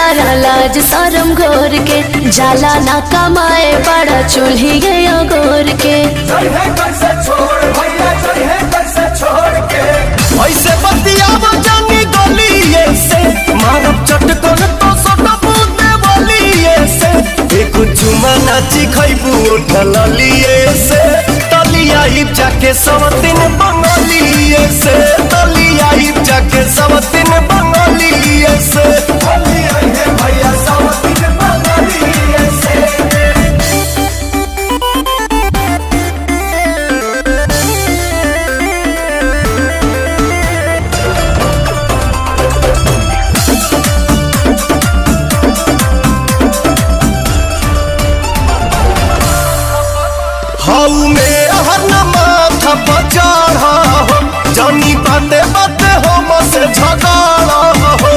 सारा लाज शरम घोर के जाला ना कमाए बड़ा चूल्ही गया गोर के। ऐसे बतियाव जानी गलिए से मारब चटकन तो सटबू देवलिए से एक चुमा नाची खइबू ढललिए से तलिया हिप जाके सब दिन बंगलिए से तलिया हिप जाके सब दिन बंगलिए से भैया सब दिन बंगलिए से। हाउ में हर माथा पचाड़ा हो जानी बाते बाते हो मसे झगड़ा हो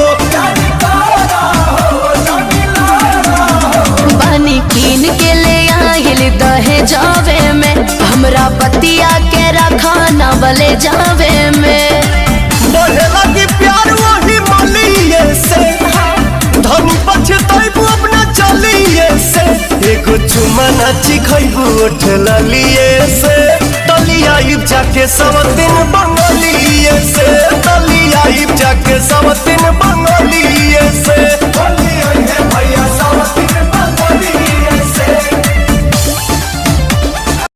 बनी कीन के ले आहिल दहे जावे में हमरा बतिया के रखा न बले जावे में। बढ़े लगी प्यार वही मलिए से धनी पछताइबू अपना चलिए से एगो चुमा नाची खइबू उठलिए से तलिया हिप जाके सब दिन बंगलिए से तलिया हिप जाके सब दिन